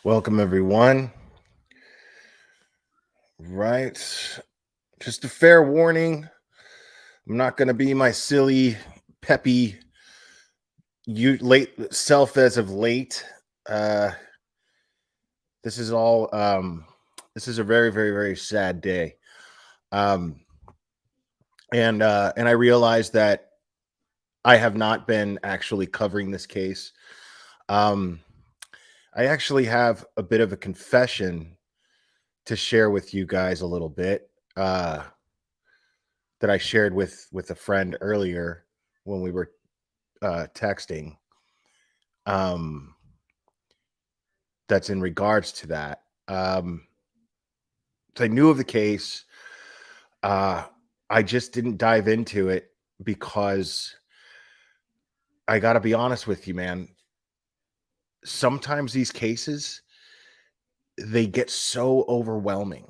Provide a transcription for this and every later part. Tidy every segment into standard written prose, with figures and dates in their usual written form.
Welcome, everyone. Right. Just a fair warning. I'm not going to be my silly, peppy, you late self as of late. Uh, this is all. This is a very, very, very sad day. Um, and I realized that I have not been actually covering this case. Um, I actually have a bit of a confession to share with you guys a little bit. That I shared with a friend earlier when we were texting. Um, that's in regards to that. So I knew of the case. Uh, I just didn't dive into it because I got to be honest with you, man. Sometimes these cases they get so overwhelming.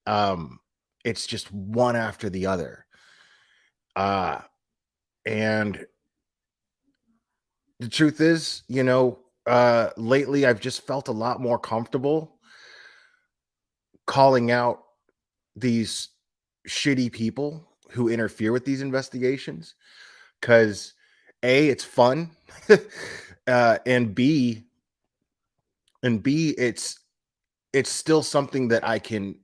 Um, it's just one after the other. Uh, and the truth is, lately I've just felt a lot more comfortable calling out these shitty people who interfere with these investigations because A, it's fun, and B, it's still something that I can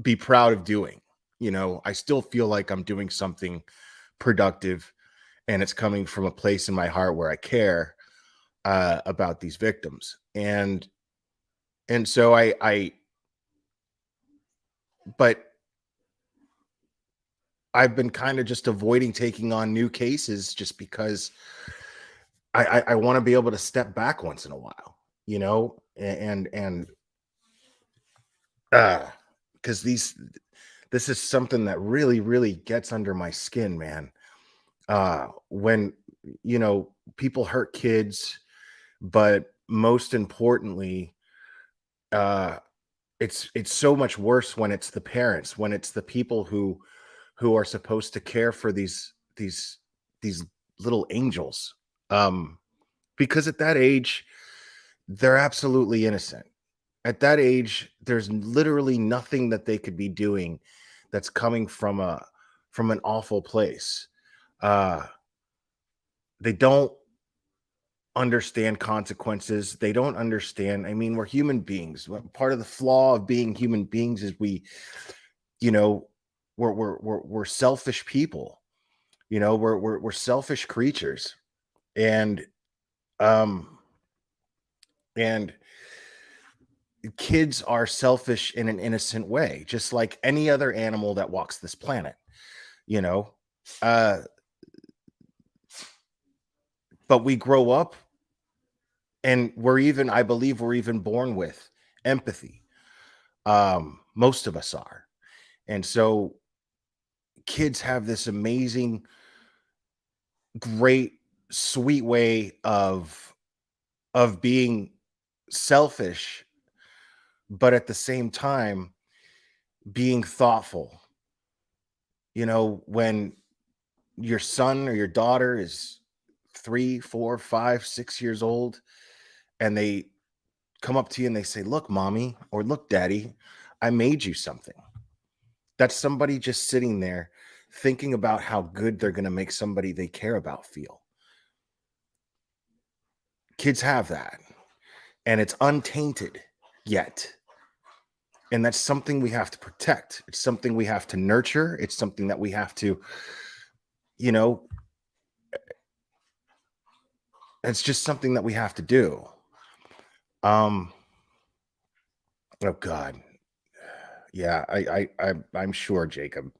be proud of doing. I still feel like I'm doing something productive, and it's coming from a place in my heart where I care about these victims, and so but I've been kind of just avoiding taking on new cases just because I want to be able to step back once in a while, and because this is something that really, really gets under my skin, man. When people hurt kids, but most importantly, uh, it's so much worse when it's the parents, when it's the people who are supposed to care for these little angels. Um, because at that age, they're absolutely innocent. At that age, there's literally nothing that they could be doing that's coming from an awful place. Uh, they don't understand consequences. They don't understand. I mean, we're human beings. Part of the flaw of being human beings is you know, we're selfish people. We're selfish creatures, and um, and kids are selfish in an innocent way, just like any other animal that walks this planet. You know, uh, but we grow up, and I believe, we're even born with empathy. Most of us are, and so kids have this amazing, great, sweet way of being selfish, but at the same time being thoughtful. When your son or your daughter is 3, 4, 5, 6 years old, and they come up to you and they say, "Look, mommy," or "Look, daddy, I made you something." That's somebody just sitting there thinking about how good they're going to make somebody they care about feel. Kids have that, and it's untainted yet. And that's something we have to protect. It's something we have to nurture. It's something that we have to, you know, it's just something that we have to do. Um, oh God. Yeah, I'm sure, Jacob.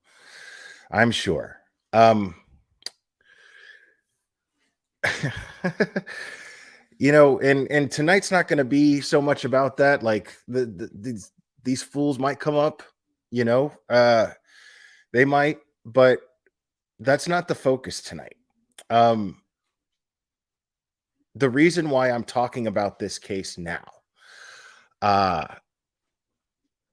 I'm sure. And tonight's not going to be so much about that. Like these fools might come up, you know, they might, but that's not the focus tonight. Um, the reason why I'm talking about this case now, uh,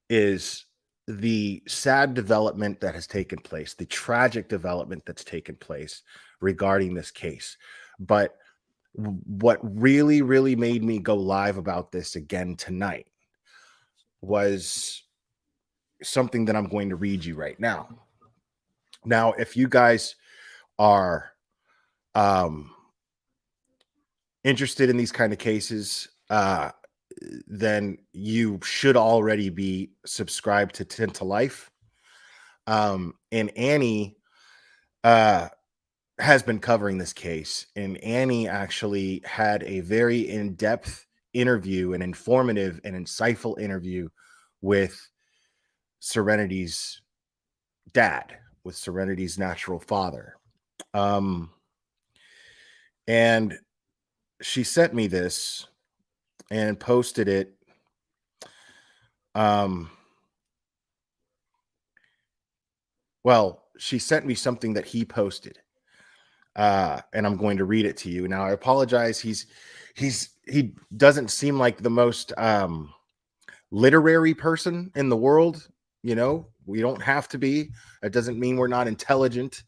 is the sad development that has taken place, the tragic development that's taken place regarding this case. But What really, really made me go live about this again tonight was something that I'm going to read you right now. Now, if you guys are um, interested in these kind of cases, then you should already be subscribed to Tint to Life. And Annie has been covering this case, and Annie actually had a very in-depth interview, an informative and insightful interview with Serenity's dad, with Serenity's natural father. Um, and she sent me this and posted it. Um, well, she sent me something that he posted, and I'm going to read it to you. Now, I apologize. He doesn't seem like the most literary person in the world. You know, we don't have to be. It doesn't mean we're not intelligent,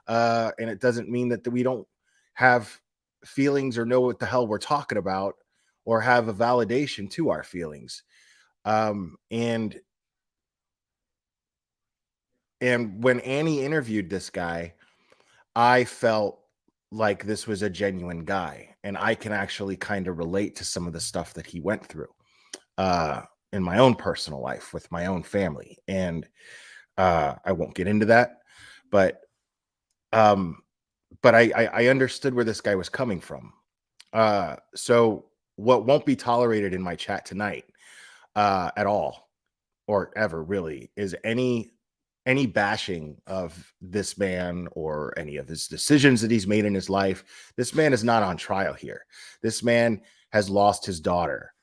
and it doesn't mean that we don't have feelings or know what the hell we're talking about or have a validation to our feelings. And when Annie interviewed this guy, I felt like this was a genuine guy, and I can actually kind of relate to some of the stuff that he went through uh, in my own personal life with my own family. And I won't get into that, but um, I understood where this guy was coming from. So what won't be tolerated in my chat tonight at all, or ever really, is any bashing of this man or any of his decisions that he's made in his life. This man is not on trial here. This man has lost his daughter,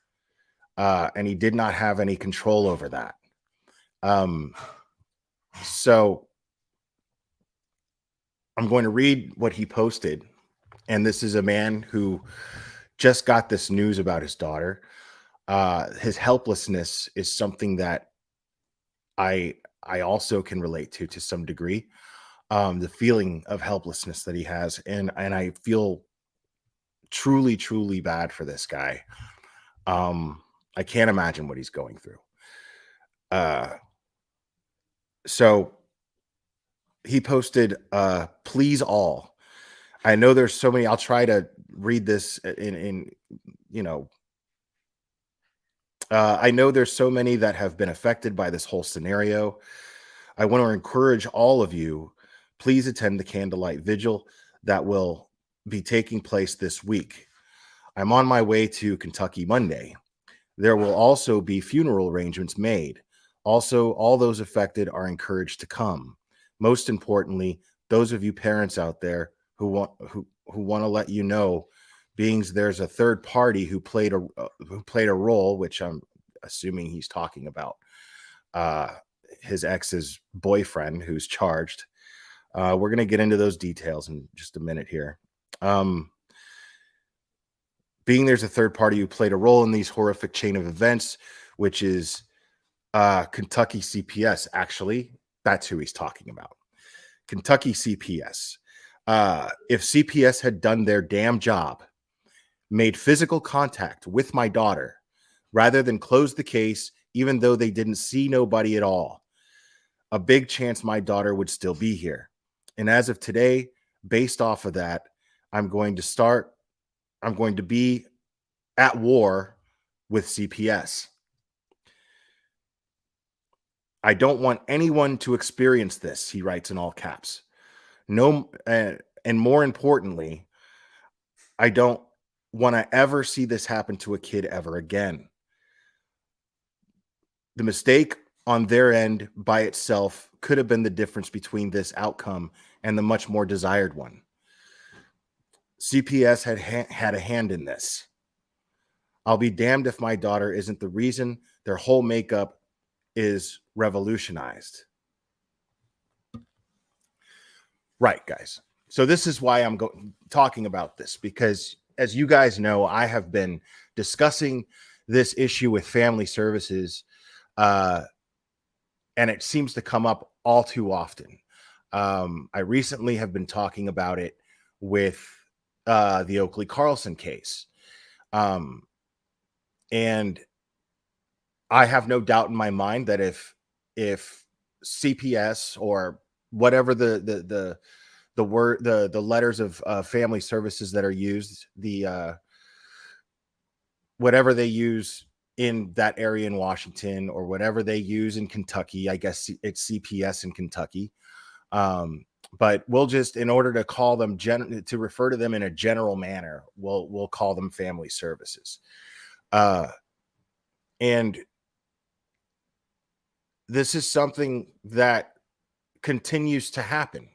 and he did not have any control over that. So I'm going to read what he posted. And this is a man who just got this news about his daughter. His helplessness is something that I also can relate to some degree. The feeling of helplessness that he has, and I feel truly, truly bad for this guy. I can't imagine what he's going through. So he posted, please all. I know there's so many. I'll try to read this in you know, I know there's so many that have been affected by this whole scenario. I want to encourage all of you, please attend the candlelight vigil that will be taking place this week. I'm on my way to Kentucky Monday. There will also be funeral arrangements made. Also, all those affected are encouraged to come. Most importantly, those of you parents out there who want to let you know, being there's a third party who played a role, which I'm assuming he's talking about his ex's boyfriend who's charged. We're going to get into those details in just a minute here. Being there's a third party who played a role in these horrific chain of events, which is Kentucky CPS. Actually, that's who he's talking about. Kentucky CPS. If CPS had done their damn job, made physical contact with my daughter, rather than close the case, even though they didn't see nobody at all, a big chance my daughter would still be here. And as of today, based off of that, I'm going to be at war with CPS. I don't want anyone to experience this, he writes in all caps. No, and more importantly, I don't want to ever see this happen to a kid ever again. The mistake on their end by itself could have been the difference between this outcome and the much more desired one. CPS had a hand in this. I'll be damned if my daughter isn't the reason their whole makeup is revolutionized. Right, guys. So this is why I'm talking about this, because as you guys know, I have been discussing this issue with family services, and it seems to come up all too often. I recently have been talking about it with the Oakley Carlson case. And I have no doubt in my mind that if CPS or whatever the word the letters of family services that are used, the whatever they use in that area in Washington or whatever they use in Kentucky, I guess it's CPS in Kentucky. But we'll just, in order to call them to refer to them in a general manner, we'll call them family services. And this is something that continues to happen.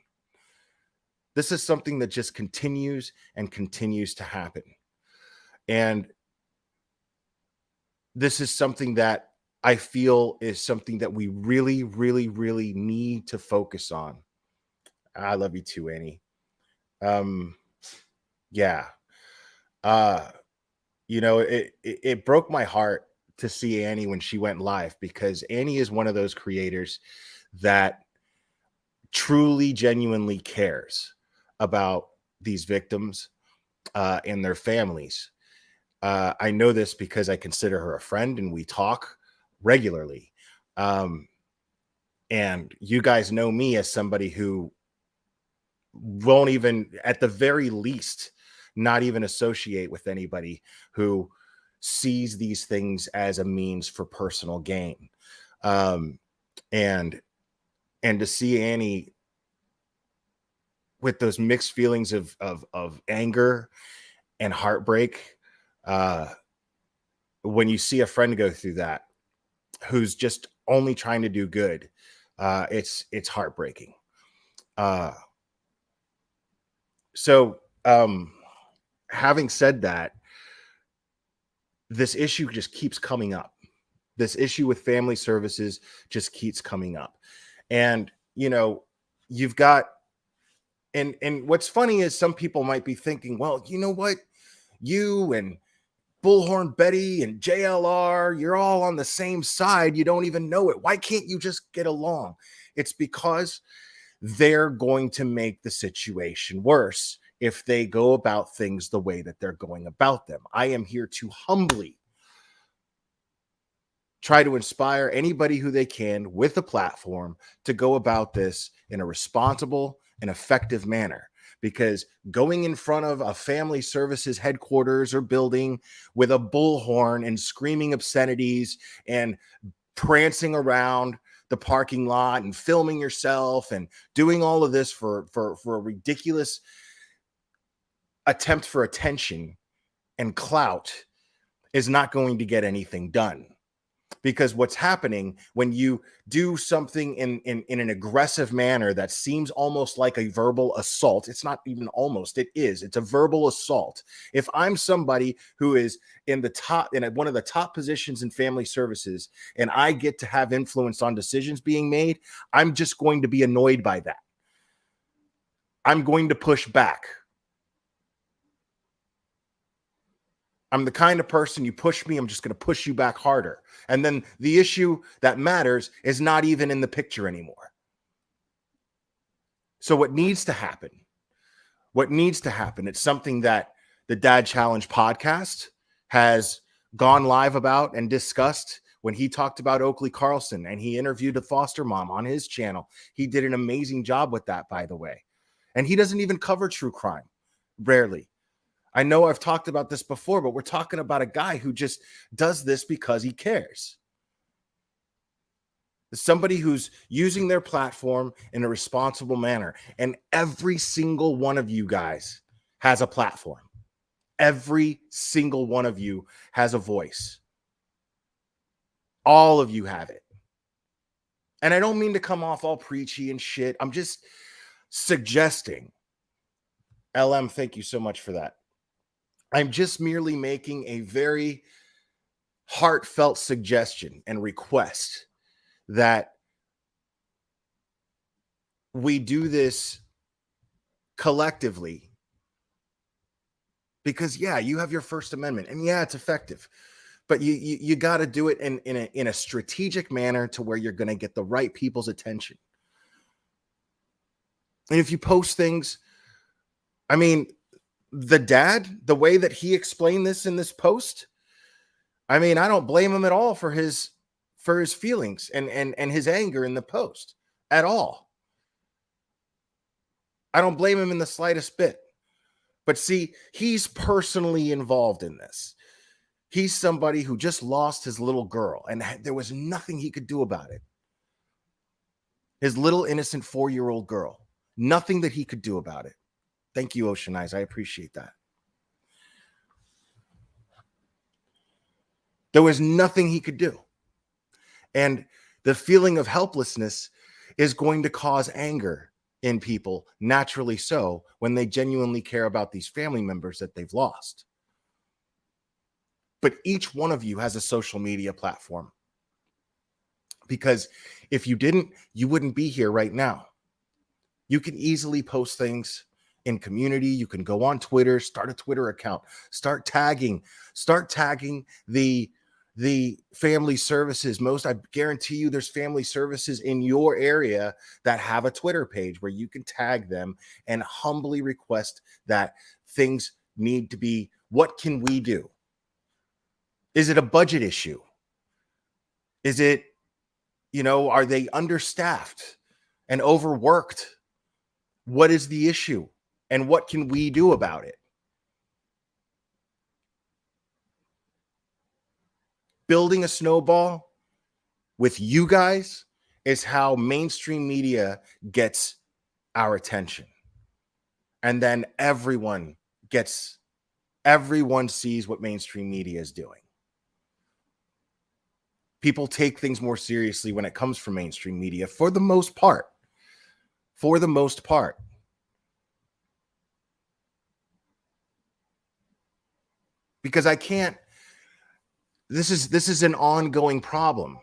This is something that just continues and continues to happen. And this is something that I feel is something that we really, really, really need to focus on. I love you too, Annie. Yeah. It broke my heart to see Annie when she went live, because Annie is one of those creators that truly, genuinely cares about these victims and their families. I know this because I consider her a friend and we talk regularly. And you guys know me as somebody who won't even, at the very least, not even associate with anybody who sees these things as a means for personal gain. And to see Annie with those mixed feelings of anger and heartbreak, when you see a friend go through that, who's just only trying to do good, it's heartbreaking. So having said that, this issue just keeps coming up. This issue with family services just keeps coming up. And, you've got, and what's funny is some people might be thinking, well, you know what? You and Bullhorn Betty and JLR, you're all on the same side. You don't even know it. Why can't you just get along? It's because they're going to make the situation worse if they go about things the way that they're going about them. I am here to humbly try to inspire anybody who they can with a platform to go about this in a responsible and effective manner. Because going in front of a family services headquarters or building with a bullhorn and screaming obscenities and prancing around the parking lot and filming yourself and doing all of this for a ridiculous attempt for attention and clout is not going to get anything done. Because what's happening when you do something in an aggressive manner that seems almost like a verbal assault, it's not even almost, it is, it's a verbal assault. If I'm somebody who is in one of the top positions in family services and I get to have influence on decisions being made, I'm just going to be annoyed by that. I'm going to push back. I'm the kind of person, you push me, I'm just going to push you back harder. And then the issue that matters is not even in the picture anymore. So what needs to happen, it's something that the Dad Challenge podcast has gone live about and discussed when he talked about Oakley Carlson and he interviewed a foster mom on his channel. He did an amazing job with that, by the way. And he doesn't even cover true crime, rarely. I know I've talked about this before, but we're talking about a guy who just does this because he cares. Somebody who's using their platform in a responsible manner. And every single one of you guys has a platform. Every single one of you has a voice. All of you have it. And I don't mean to come off all preachy and shit. I'm just suggesting. LM, thank you so much for that. I'm just merely making a very heartfelt suggestion and request that we do this collectively. Because, yeah, you have your First Amendment, and yeah, it's effective. But you got to do it in a strategic manner to where you're going to get the right people's attention. And if you post things, I mean, The dad, the way that he explained this in this post, I mean, I don't blame him at all for his feelings and his anger in the post at all. I don't blame him in the slightest bit. But see, he's personally involved in this. He's somebody who just lost his little girl, and there was nothing he could do about it. His little innocent 4-year-old girl. Nothing that he could do about it. Thank you, Ocean Eyes. I appreciate that. There was nothing he could do. And the feeling of helplessness is going to cause anger in people, naturally so, when they genuinely care about these family members that they've lost. But each one of you has a social media platform. Because if you didn't, you wouldn't be here right now. You can easily post things in community. You can go on Twitter, start a Twitter account, start tagging the family services. I guarantee you there's family services in your area that have a Twitter page where you can tag them and humbly request that things need to be, what can we do? Is it a budget issue? Is it, are they understaffed and overworked? What is the issue? And what can we do about it? Building a snowball with you guys is how mainstream media gets our attention. And then everyone sees what mainstream media is doing. People take things more seriously when it comes from mainstream media for the most part. Because this is an ongoing problem.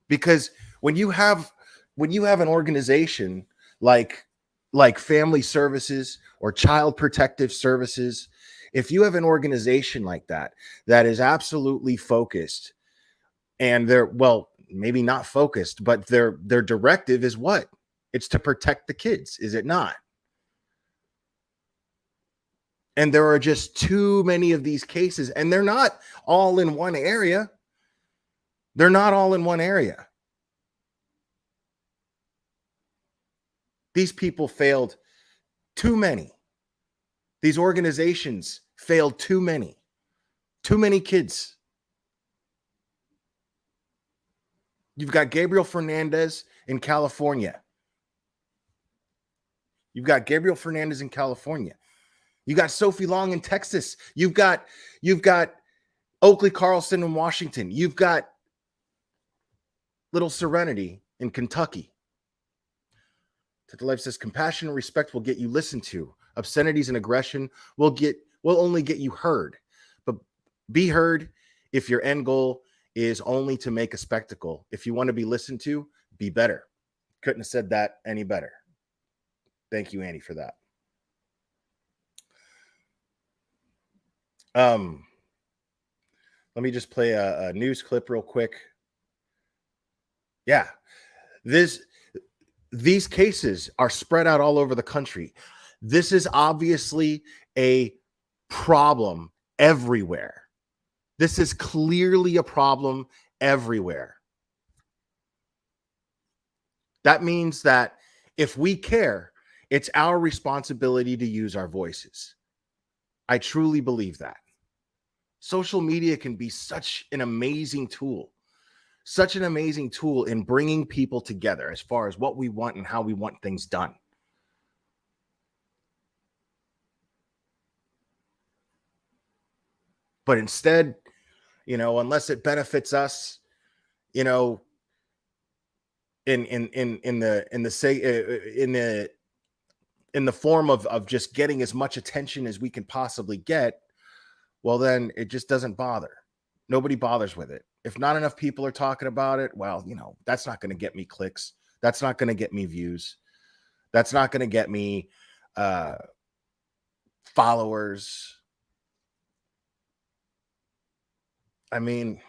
Because when you have an organization like family services or child protective services, if you have an organization like that is absolutely focused, and they're, well, maybe not focused, but their directive is what? It's to protect the kids, is it not? And there are just too many of these cases, and they're not all in one area. These people failed too many. These organizations failed too many kids. You've got Gabriel Fernandez in California. You got Sophie Long in Texas. You've got Oakley Carlson in Washington. You've got little Serenity in Kentucky. Tata Life says compassion and respect will get you listened to. Obscenities and aggression will only get you heard. But be heard if your end goal is only to make a spectacle. If you want to be listened to, be better. Couldn't have said that any better. Thank you, Annie, for that. Let me just play a news clip real quick. Yeah, these cases are spread out all over the country. This is obviously a problem everywhere. This is clearly a problem everywhere. That means that if we care, it's our responsibility to use our voices. I truly believe that. Social media can be such an amazing tool in bringing people together as far as what we want and how we want things done. But instead, unless it benefits us, in the form of just getting as much attention as we can possibly get, well, then it just doesn't bother. Nobody bothers with it. If not enough people are talking about it, well, that's not going to get me clicks. That's not going to get me views. That's not going to get me followers. I mean,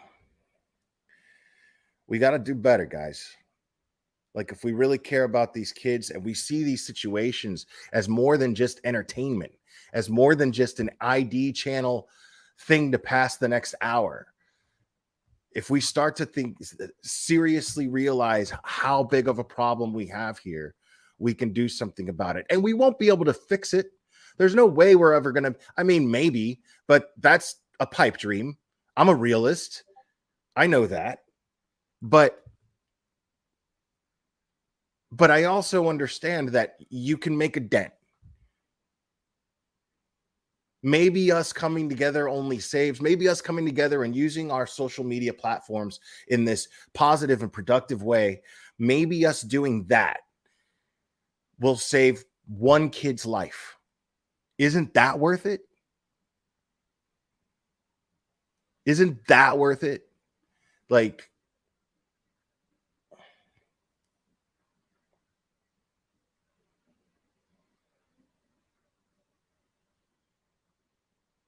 we got to do better, guys. Like, if we really care about these kids and we see these situations as more than just entertainment, as more than just an ID channel thing to pass the next hour. If we start to think, seriously realize how big of a problem we have here, we can do something about it. And we won't be able to fix it. There's no way we're ever going to, I mean, maybe, but that's a pipe dream. I'm a realist. I know that. But I also understand that you can make a dent. Maybe us coming together only saves. Maybe us coming together and using our social media platforms in this positive and productive way, maybe us doing that will save one kid's life. Isn't that worth it? Isn't that worth it? Like,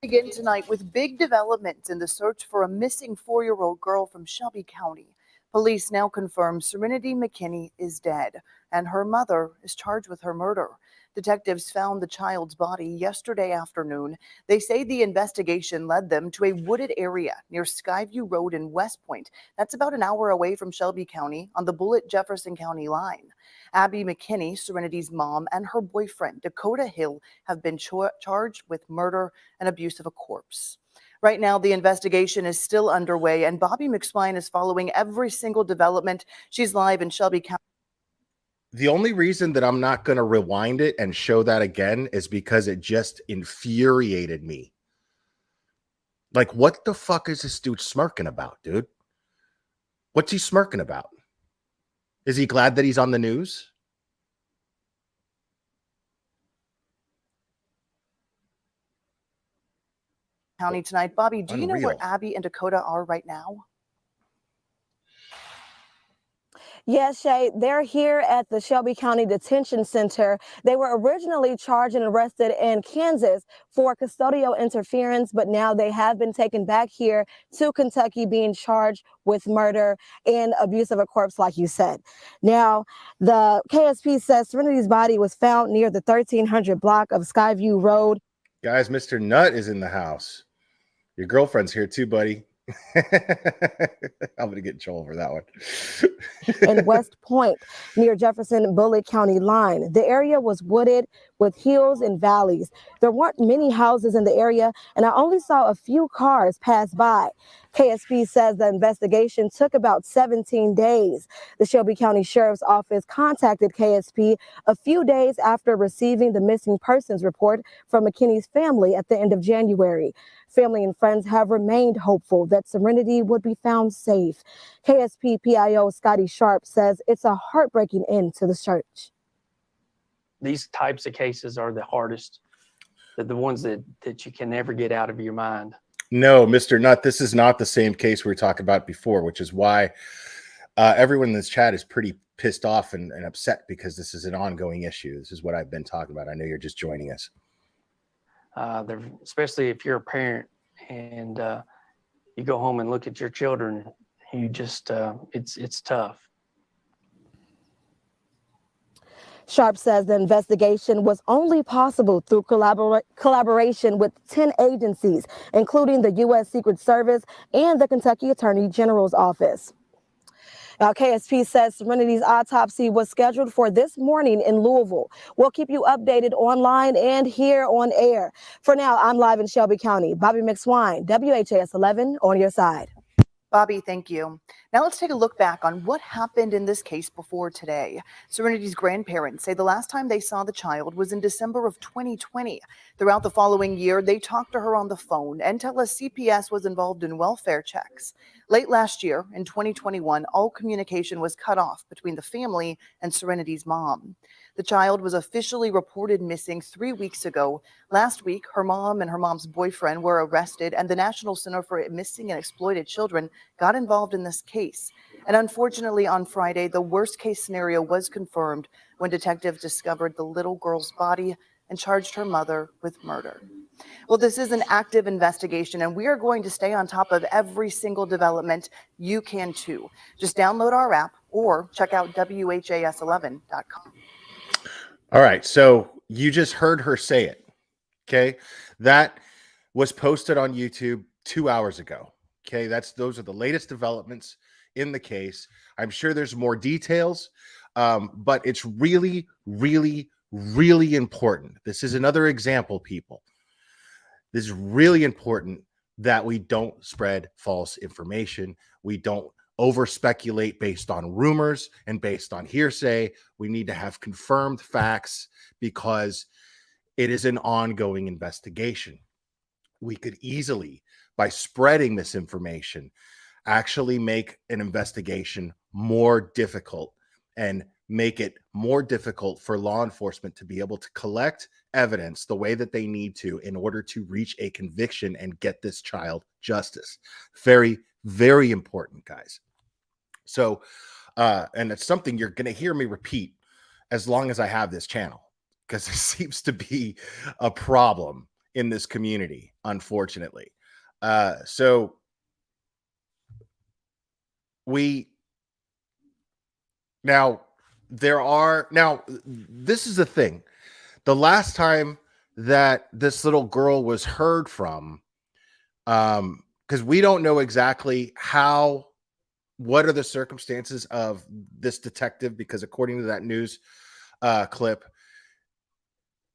begin tonight with big developments in the search for a missing 4-year-old girl from Shelby County. Police now confirm Serenity McKinney is dead, and her mother is charged with her murder. Detectives found the child's body yesterday afternoon. They say the investigation led them to a wooded area near Skyview Road in West Point. That's about an hour away from Shelby County on the Bullitt-Jefferson County line. Abby McKinney, Serenity's mom, and her boyfriend, Dakota Hill, have been charged with murder and abuse of a corpse. Right now, the investigation is still underway, and Bobby McSwine is following every single development. She's live in Shelby County. The only reason that I'm not going to rewind it and show that again is because it just infuriated me. Like, what the fuck is this dude smirking about, dude? What's he smirking about? Is he glad that he's on the news? County tonight. Bobby, do you know where Abby and Dakota are right now? Yes, Shay, they're here at the Shelby County Detention Center. They were originally charged and arrested in Kansas for custodial interference, but now they have been taken back here to Kentucky being charged with murder and abuse of a corpse, like you said. Now, the KSP says Serenity's body was found near the 1300 block of Skyview Road. Guys, Mr. Nut is in the house. Your girlfriend's here too, buddy. I'm going to get in trouble for that one. In West Point, near Jefferson Bullitt County line. The area was wooded with hills and valleys. There weren't many houses in the area, and I only saw a few cars pass by. KSP says the investigation took about 17 days. The Shelby County Sheriff's Office contacted KSP a few days after receiving the missing persons report from McKinney's family at the end of January. Family and friends have remained hopeful that Serenity would be found safe. KSP PIO Scotty Sharp says it's a heartbreaking end to the search. These types of cases are the hardest, the ones that you can never get out of your mind. No, Mr. Nutt, this is not the same case we were talking about before, which is why everyone in this chat is pretty pissed off and upset, because this is an ongoing issue. This is what I've been talking about. I know you're just joining us. Especially if you're a parent and you go home and look at your children, you just, it's tough. Sharp says the investigation was only possible through collaboration with 10 agencies, including the U.S. Secret Service and the Kentucky Attorney General's office. Now, KSP says Serenity's autopsy was scheduled for this morning in Louisville. We'll keep you updated online and here on air. For now, I'm live in Shelby County. Bobby McSwine, WHAS 11, on your side. Bobby, thank you. Now let's take a look back on what happened in this case before today. Serenity's grandparents say the last time they saw the child was in December of 2020. Throughout the following year, they talked to her on the phone and tell us CPS was involved in welfare checks. Late last year, in 2021, all communication was cut off between the family and Serenity's mom. The child was officially reported missing 3 weeks ago. Last week, her mom and her mom's boyfriend were arrested, and the National Center for Missing and Exploited Children got involved in this case. And unfortunately, on Friday, the worst case scenario was confirmed when detectives discovered the little girl's body and charged her mother with murder. Well, this is an active investigation, and we are going to stay on top of every single development. You can too. Just download our app or check out WHAS11.com. All right, so you just heard her say it. Okay. That was posted on YouTube 2 hours ago. Okay. Those are the latest developments in the case. I'm sure there's more details, but it's really, really, really important. This is another example, people. This is really important that we don't spread false information. We don't over speculate based on rumors and based on hearsay. We need to have confirmed facts because it is an ongoing investigation. We could easily, by spreading this information, actually make an investigation more difficult and make it more difficult for law enforcement to be able to collect evidence the way that they need to in order to reach a conviction and get this child justice. Very, very important, guys. So, and it's something you're going to hear me repeat as long as I have this channel, because it seems to be a problem in this community, unfortunately. So we now this is the thing. The last time that this little girl was heard from, because we don't know exactly what are the circumstances of this detective, because according to that news clip,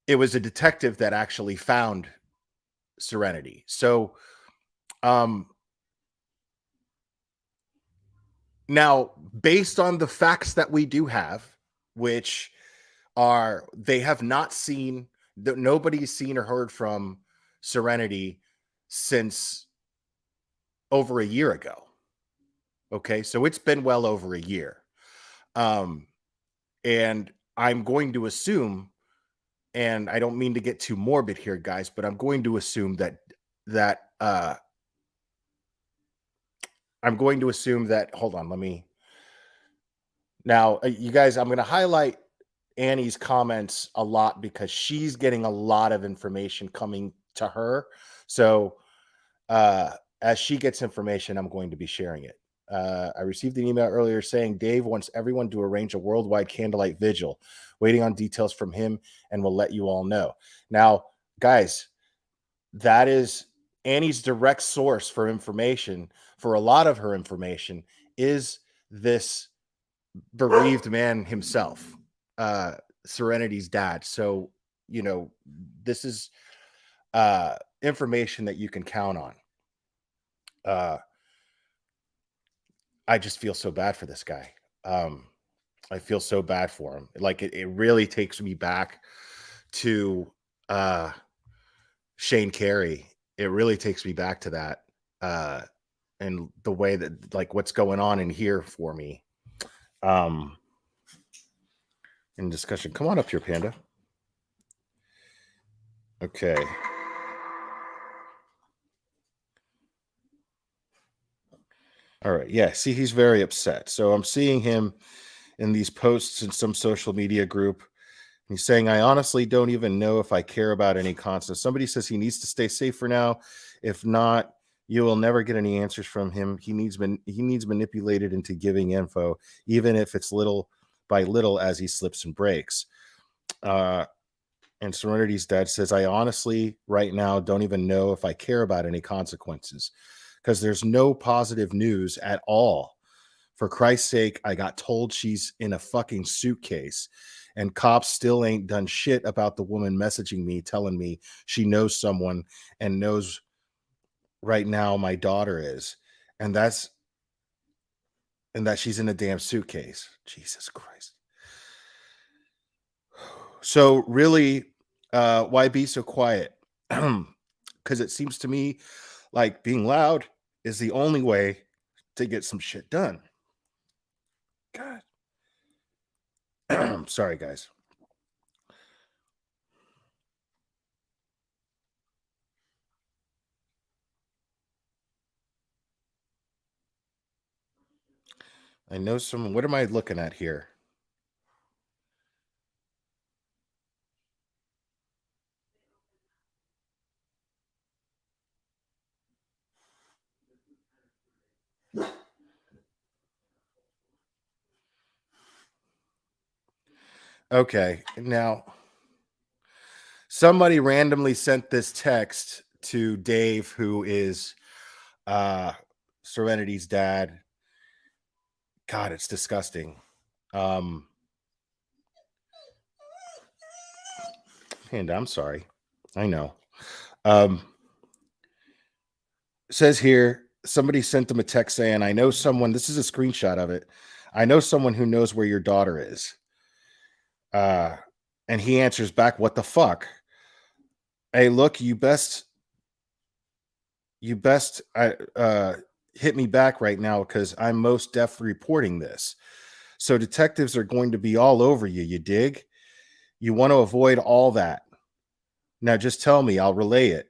it was a detective that actually found Serenity. So now, based on the facts that we do have, which are they have not seen, that nobody's seen or heard from Serenity since over a year ago. Okay, so it's been well over a year. And I'm going to assume, and I don't mean to get too morbid here, guys, but I'm going to assume that hold on, you guys, I'm going to highlight Annie's comments a lot because she's getting a lot of information coming to her. So as she gets information, I'm going to be sharing it. I received an email earlier saying Dave wants everyone to arrange a worldwide candlelight vigil, waiting on details from him, and we'll let you all know. Now, guys, that is Annie's direct source for information. For a lot of her information is this bereaved man himself, Serenity's dad. So, this is information that you can count on. I just feel so bad for this guy. I feel so bad for him. Like it really takes me back to Shane Carey. It really takes me back to that. And the way that, like, what's going on in here for me. In discussion. Come on up here, Panda. Okay. All right. Yeah. See, he's very upset. So I'm seeing him in these posts in some social media group. He's saying, I honestly don't even know if I care about any content. Somebody says he needs to stay safe for now. If not, you will never get any answers from him. He needs manipulated into giving info, even if it's little by little as he slips and breaks. And Serenity's dad says, I honestly, right now, don't even know if I care about any consequences because there's no positive news at all. For Christ's sake, I got told she's in a fucking suitcase and cops still ain't done shit about the woman messaging me, telling me she knows someone and knows right now my daughter is. And that she's in a damn suitcase. Jesus Christ. So really, why be so quiet? Because it seems to me like being loud is the only way to get some shit done. God. Sorry, guys. I know what am I looking at here? Okay, now, Somebody randomly sent this text to Dave, who is Serenity's dad. God, it's disgusting. And I'm sorry. I know. Says here, somebody sent them a text saying, I know someone, this is a screenshot of it. I know someone who knows where your daughter is. And he answers back, what the fuck? Hey, look, you best hit me back right now because I'm most definitely reporting this. So detectives are going to be all over you, you dig? You want to avoid all that. Now just tell me, I'll relay it.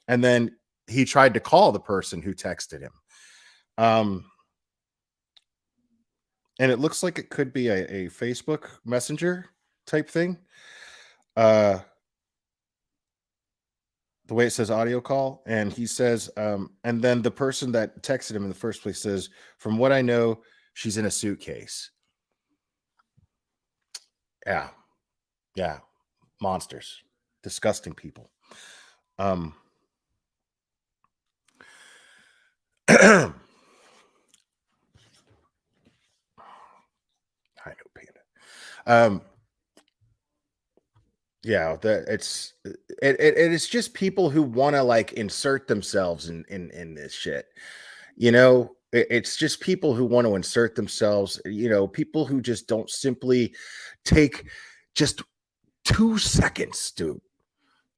And then he tried to call the person who texted him. And it looks like it could be a Facebook Messenger type thing. The way it says audio call, and he says, and then the person that texted him in the first place says, from what I know, she's in a suitcase. Yeah. Monsters, disgusting people. I know, Panda. Yeah, it's just people who want to like insert themselves in this shit. You know, it's just people who want to insert themselves, you know, people who just don't simply take just 2 seconds, dude.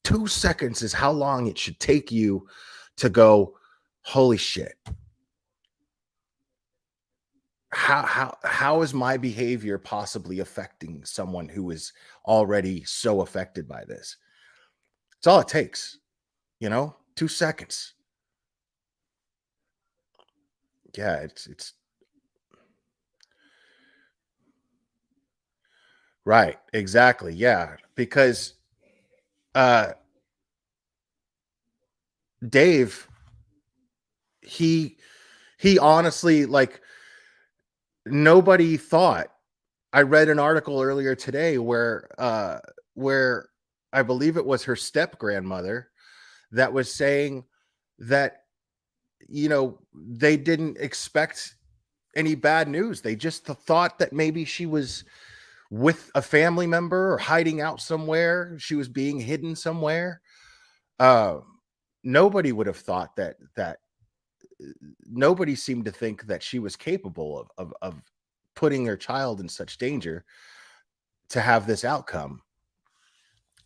2 seconds is how long it should take you to go, holy shit. How is my behavior possibly affecting someone who is already so affected by this? It's all it takes, you know, 2 seconds. Yeah, it's right. Exactly. Yeah. Because Dave, he honestly, like, nobody thought. I read an article earlier today where I believe it was her step grandmother that was saying that, you know, they didn't expect any bad news. They just thought that maybe she was with a family member or hiding out somewhere. She was being hidden somewhere. Nobody would have thought that nobody seemed to think that she was capable of putting her child in such danger to have this outcome.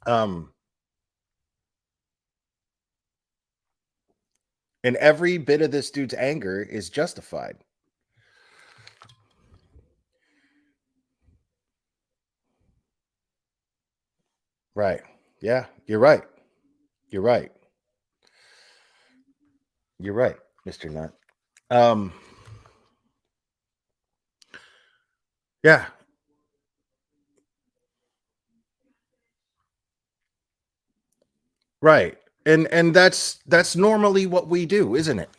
And every bit of this dude's anger is justified. Right. Yeah, you're right. You're right. You're right, Mr. Nut. Yeah. Right. And that's normally what we do, isn't it?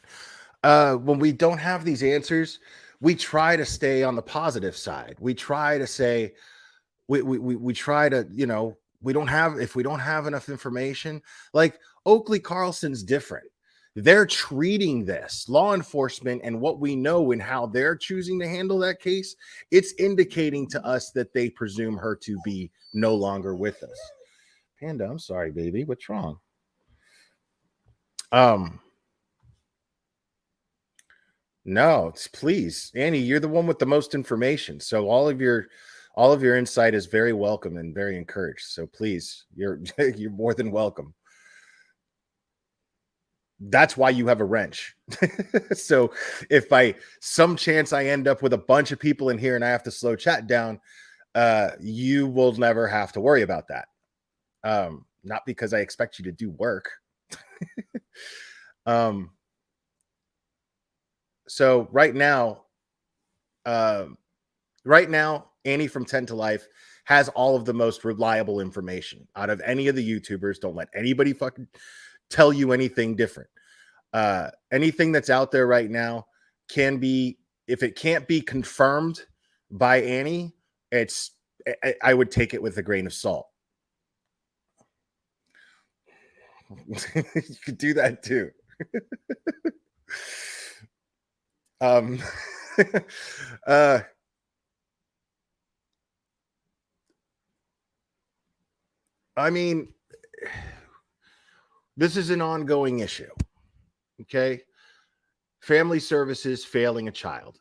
When we don't have these answers, we try to stay on the positive side. We try to say, we try to, you know, if we don't have enough information, like Oakley Carlson's different. They're treating this law enforcement and what we know and how they're choosing to handle that case. It's indicating to us that they presume her to be no longer with us. Panda, I'm sorry, baby. What's wrong? No, please, Annie, you're the one with the most information. So all of your insight is very welcome and very encouraged. So please, you're you're more than welcome. That's why you have a wrench. So if by some chance I end up with a bunch of people in here and I have to slow chat down, you will never have to worry about that. Not because I expect you to do work. So right now, Annie from 10 to Life has all of the most reliable information out of any of the YouTubers. Don't let anybody fucking tell you anything different. Anything that's out there right now can be, if it can't be confirmed by Annie, I would take it with a grain of salt. You could do that too. um uh I mean, this is an ongoing issue. Okay. Family services failing a child.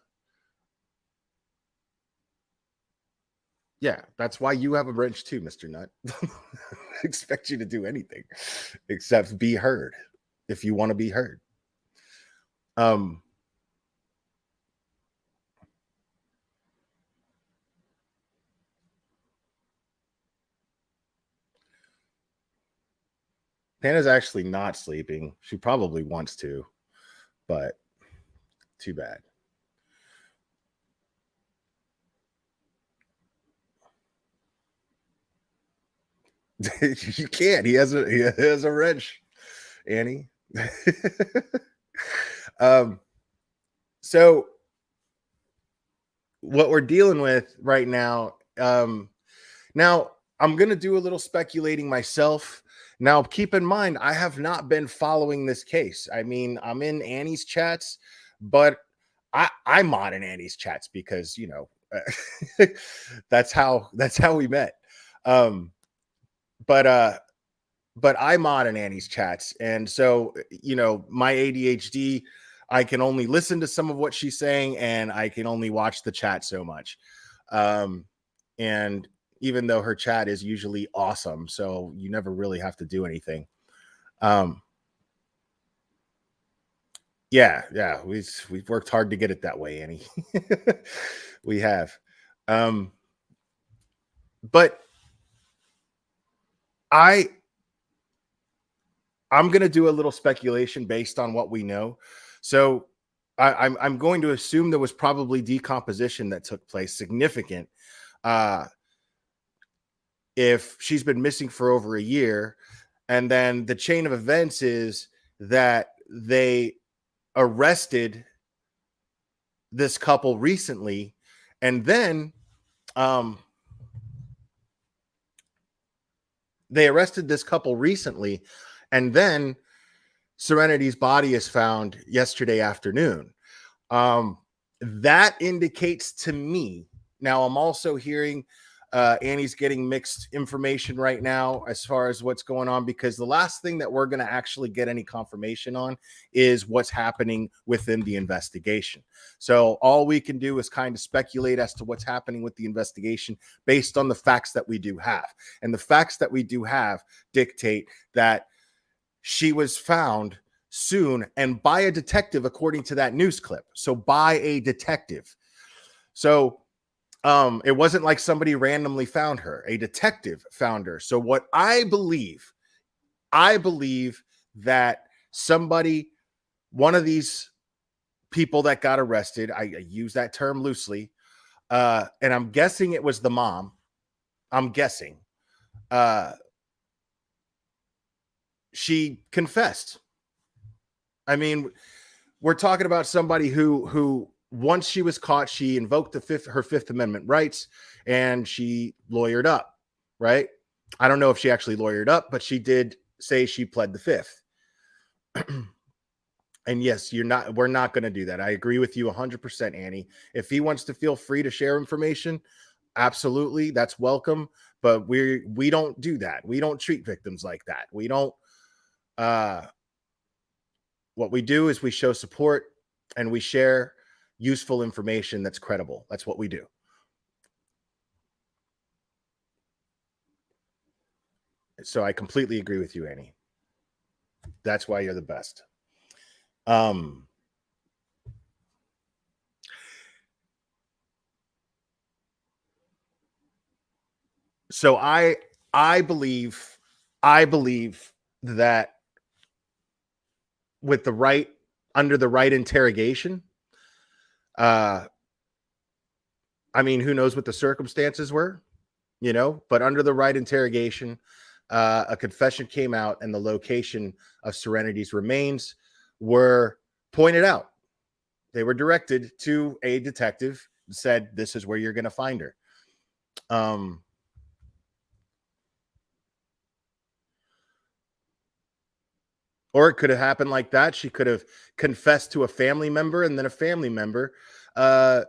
Yeah, that's why you have a wrench too, Mr. Nut. Expect you to do anything except be heard if you want to be heard. Um Pana's actually not sleeping. She probably wants to, but too bad. You can't. He has a wrench, Annie. um so what we're dealing with right now, now I'm going to do a little speculating myself. Now keep in mind, I have not been following this case. I mean, I'm in Annie's chats, but I'm on in Annie's chats because, you know, that's how we met. um but I'm on in Annie's chats, and so, you know, my ADHD, I can only listen to some of what she's saying, and I can only watch the chat so much. And even though her chat is usually awesome, so you never really have to do anything. Yeah, we've worked hard to get it that way, Annie. We have. But I'm going to do a little speculation based on what we know. So I'm going to assume there was probably decomposition that took place, significant. If she's been missing for over a year, and then the chain of events is that they arrested this couple recently, and then they arrested this couple recently, and then Serenity's body is found yesterday afternoon. That indicates to me. Now, I'm also hearing Annie's getting mixed information right now as far as what's going on, because the last thing that we're going to actually get any confirmation on is what's happening within the investigation. So all we can do is kind of speculate as to what's happening with the investigation based on the facts that we do have. And the facts that we do have dictate that she was found soon, and by a detective, according to that news clip. So by a detective. So it wasn't like somebody randomly found her. A detective found her. So what I believe that somebody, one of these people that got arrested, I use that term loosely, and I'm guessing it was the mom. I'm guessing. She confessed. I mean, we're talking about somebody who once she was caught, she invoked her Fifth Amendment rights, and she lawyered up, right? I don't know if she actually lawyered up, but she did say she pled the Fifth. And yes, we're not going to do that. I agree with you 100%, Annie. If he wants to feel free to share information, absolutely, that's welcome. But we don't do that. We don't treat victims like that. We don't. What we do is we show support, and we share useful information that's credible. That's what we do. So I completely agree with you, Annie. That's why you're the best. So I believe that with the right, under the right interrogation, I mean, who knows what the circumstances were, you know, but under the right interrogation, a confession came out, and the location of Serenity's remains were pointed out. They were directed to a detective, said, this is where you're going to find her. Or it could have happened like that. She could have confessed to a family member, and then a family member, that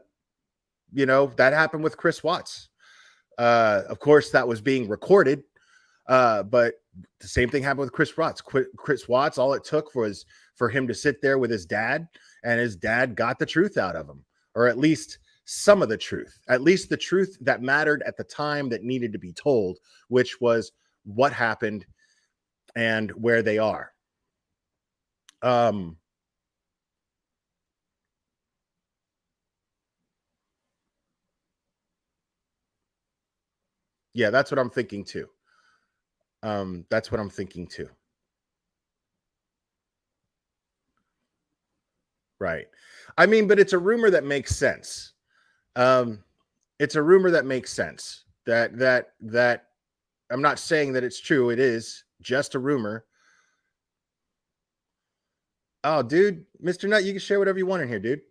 happened with Chris Watts. Of course, that was being recorded, but the same thing happened with Chris Watts. Chris Watts, all it took was for him to sit there with his dad, and his dad got the truth out of him, or at least some of the truth, at least the truth that mattered at the time that needed to be told, which was what happened and where they are. Yeah, that's what I'm thinking too. That's what I'm thinking too. Right. I mean, but it's a rumor that makes sense. It's a rumor that makes sense. That I'm not saying that it's true. It is just a rumor. Oh, dude, Mr. Nut, you can share whatever you want in here, dude.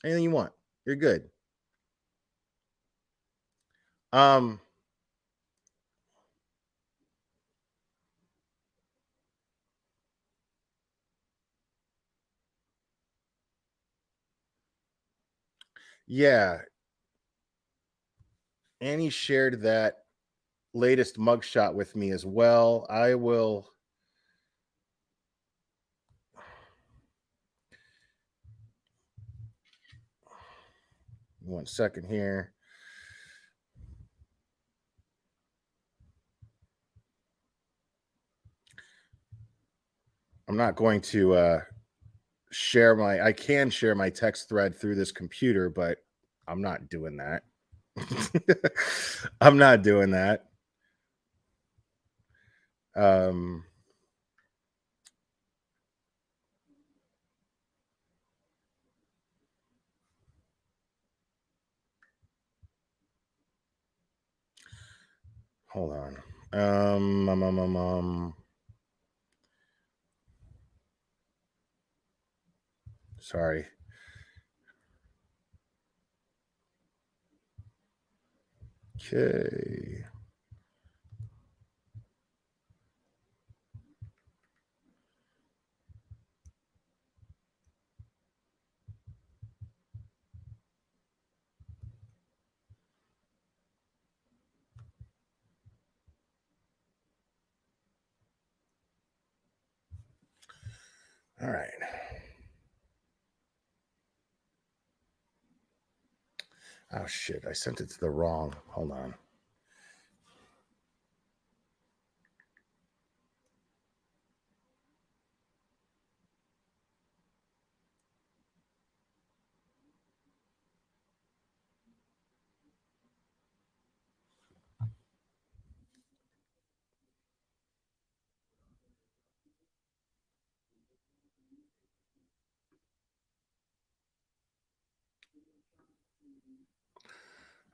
Anything you want. You're good. Yeah. Annie shared that latest mugshot with me as well. I will. One second here. I'm not going to I can share my text thread through this computer, but I'm not doing that. I'm not doing that. Hold on. Sorry. Okay. All right. Oh shit, I sent it to the wrong. Hold on.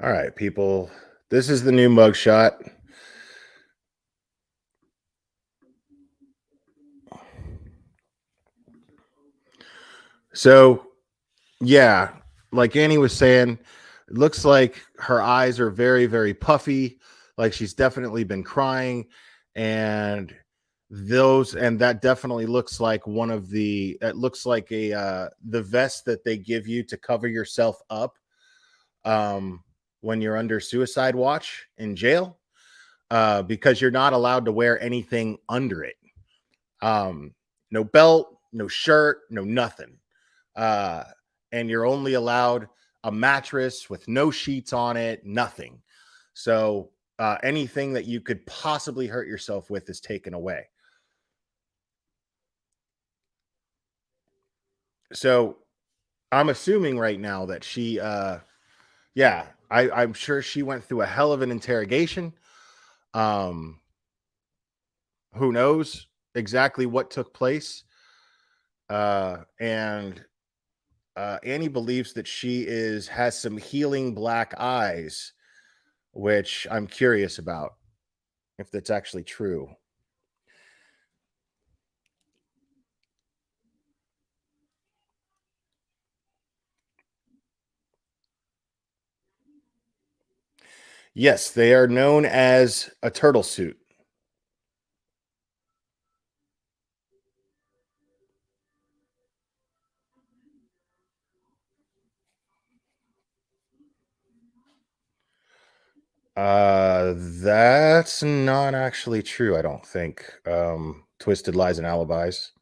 All right, people. This is the new mugshot. So, yeah, like Annie was saying, it looks like her eyes are very, very puffy, like she's definitely been crying. And that definitely looks like it looks like the vest that they give you to cover yourself up when you're under suicide watch in jail, because you're not allowed to wear anything under it. No belt, no shirt, no nothing. And you're only allowed a mattress with no sheets on it, nothing. So anything that you could possibly hurt yourself with is taken away. So I'm assuming right now that she, I'm sure she went through a hell of an interrogation. Who knows exactly what took place? And Annie believes that she has some healing black eyes, which I'm curious about if that's actually true. Yes, they are known as a turtle suit. That's not actually true, I don't think. Twisted Lies and Alibis.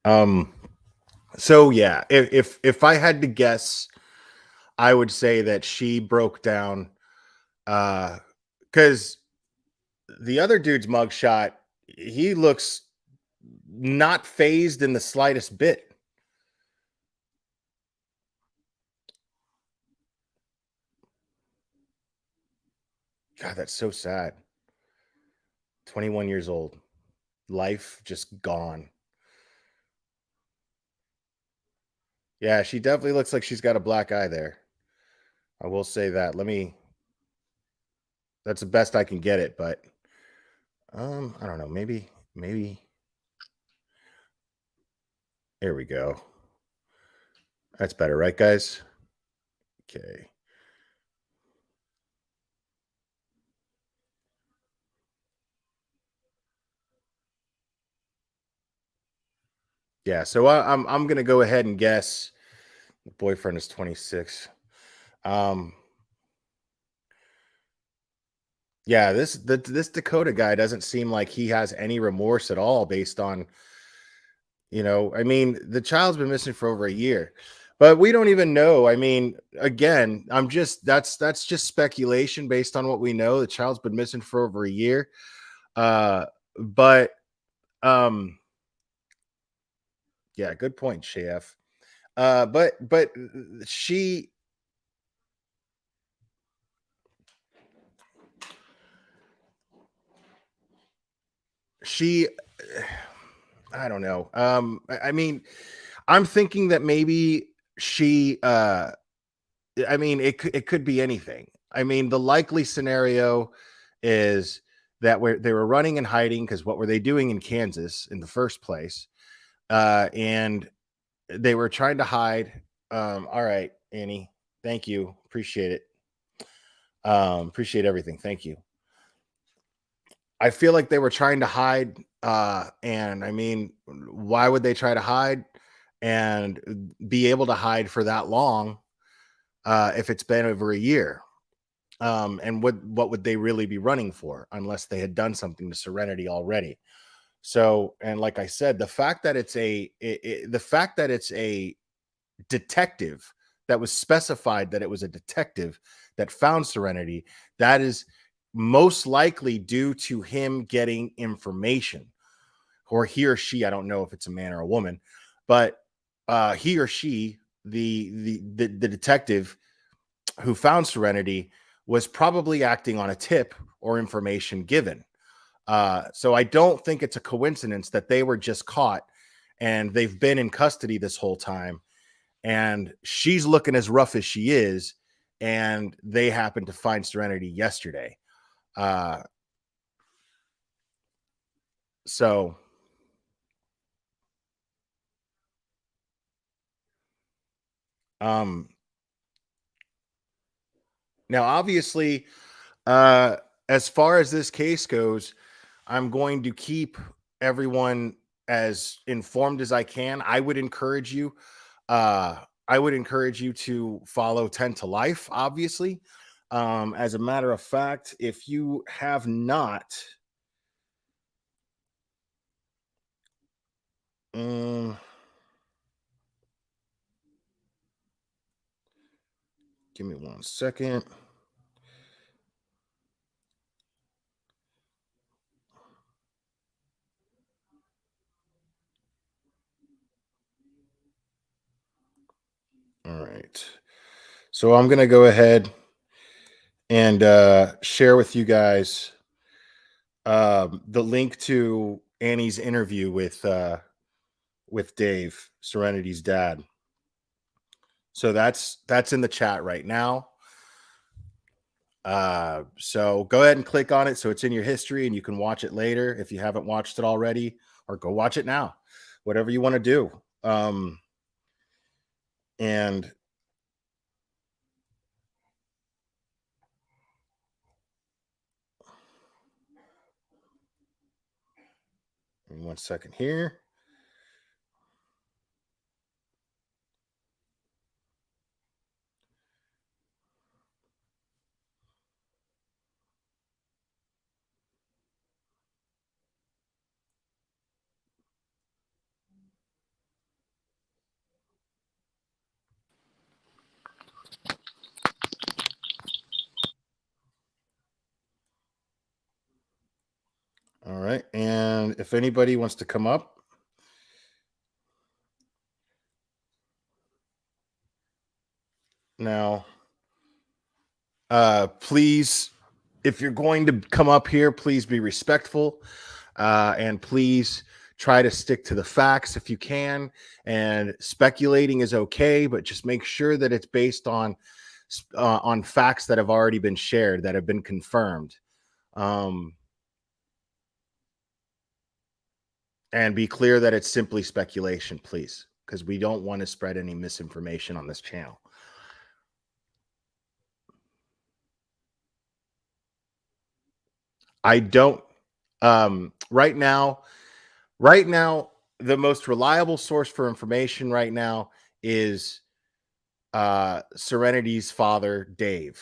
Um, so yeah, if I had to guess, I would say that she broke down because the other dude's mugshot, he looks not phased in the slightest bit. God, that's so sad. 21 years old. Life just gone. Yeah, she definitely looks like she's got a black eye there. I will say that. That's the best I can get it, but I don't know, maybe there we go. That's better, right, guys? Okay. Yeah, so I'm gonna go ahead and guess the boyfriend is 26. Um, yeah, this Dakota guy doesn't seem like he has any remorse at all based on, I mean, the child's been missing for over a year. But we don't even know. I mean, again, that's just speculation based on what we know. The child's been missing for over a year. But yeah, good point, Chef. But she I don't know. I mean, I'm thinking that maybe she I mean, it could be anything. I mean, the likely scenario is that they were running and hiding because what were they doing in Kansas in the first place? And they were trying to hide. All right, Annie, thank you, appreciate it. Appreciate everything. Thank you. I feel like they were trying to hide, and I mean, why would they try to hide and be able to hide for that long if it's been over a year? And what would they really be running for unless they had done something to Serenity already? So, and like I said, the fact that it's a detective that was specified that it was a detective that found Serenity, that is most likely due to him getting information, or he or she, I don't know if it's a man or a woman, but he or she, the detective who found Serenity, was probably acting on a tip or information given. So I don't think it's a coincidence that they were just caught and they've been in custody this whole time, and she's looking as rough as she is, and they happened to find Serenity yesterday. Uh, so um, now, obviously, uh, as far as this case goes, I'm going to keep everyone as informed as I can. I would encourage you to follow 10 to Life, obviously. As a matter of fact, if you have not, um, give me 1 second. All right. So I'm going to go ahead and share with you guys the link to Annie's interview with Dave, Serenity's dad. So that's in the chat right now. So go ahead and click on it so it's in your history and you can watch it later if you haven't watched it already, or go watch it now, whatever you want to do. And Give me 1 second here. All right. And if anybody wants to come up, now, please, if you're going to come up here, please be respectful, and please try to stick to the facts if you can. And speculating is okay, but just make sure that it's based on facts that have already been shared, that have been confirmed. And be clear that it's simply speculation, please, because we don't want to spread any misinformation on this channel. I don't, right now, the most reliable source for information right now is Serenity's father, Dave.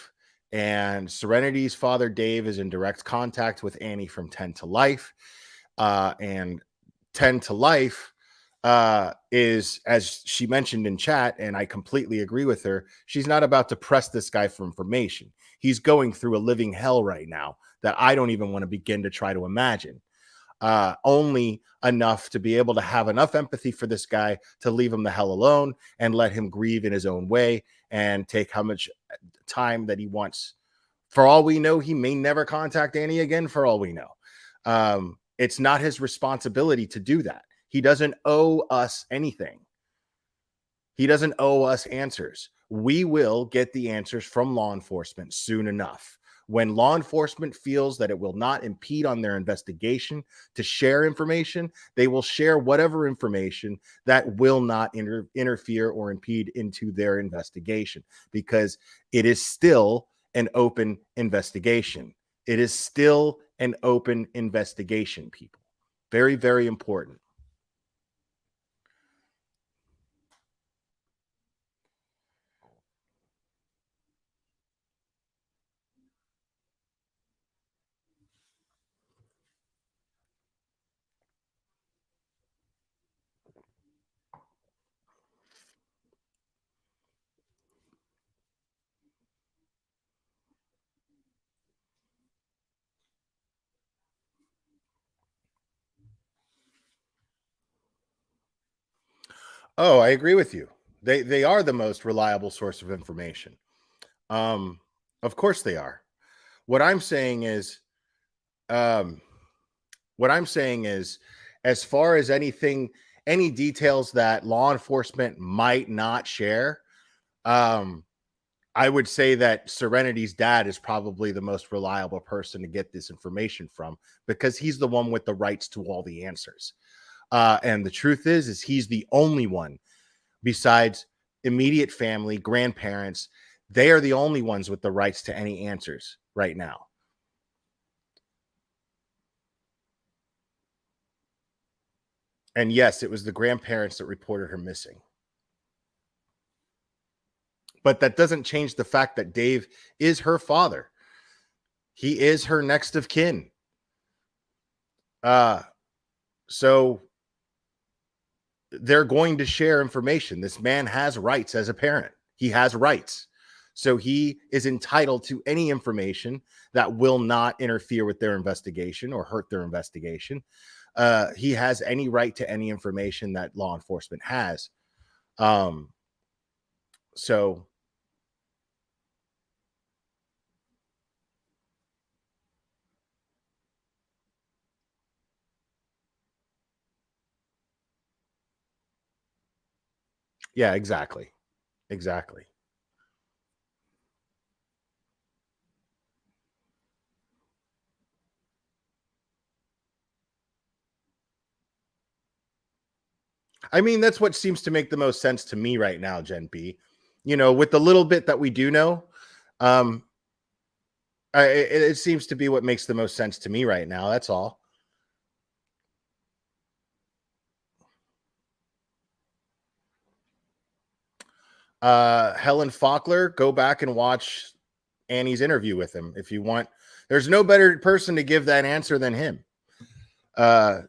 And Serenity's father, Dave, is in direct contact with Annie from 10 to Life. And 10 to Life is, as she mentioned in chat, and I completely agree with her, she's not about to press this guy for information. He's going through a living hell right now that I don't even want to begin to try to imagine. Only enough to be able to have enough empathy for this guy to leave him the hell alone and let him grieve in his own way and take how much time that he wants. For all we know, he may never contact Annie again, for all we know. It's not his responsibility to do that. He doesn't owe us anything. He doesn't owe us answers. We will get the answers from law enforcement soon enough. When law enforcement feels that it will not impede on their investigation to share information, they will share whatever information that will not interfere or impede into their investigation, because it is still an open investigation. It is still an open investigation, people. Very, very important. Oh, I agree with you. They are the most reliable source of information. Of course they are. What I'm saying is, as far as any details that law enforcement might not share, I would say that Serenity's dad is probably the most reliable person to get this information from, because he's the one with the rights to all the answers. And the truth is he's the only one besides immediate family, grandparents. They are the only ones with the rights to any answers right now. And yes, it was the grandparents that reported her missing. But that doesn't change the fact that Dave is her father. He is her next of kin. So they're going to share information. This man has rights as a parent. He has rights. So he is entitled to any information that will not interfere with their investigation or hurt their investigation. He has any right to any information that law enforcement has. So yeah, exactly. Exactly. I mean, that's what seems to make the most sense to me right now, Gen B. You know, with the little bit that we do know, it seems to be what makes the most sense to me right now. That's all. Helen Faulkner, go back and watch Annie's interview with him if you want. There's no better person to give that answer than him.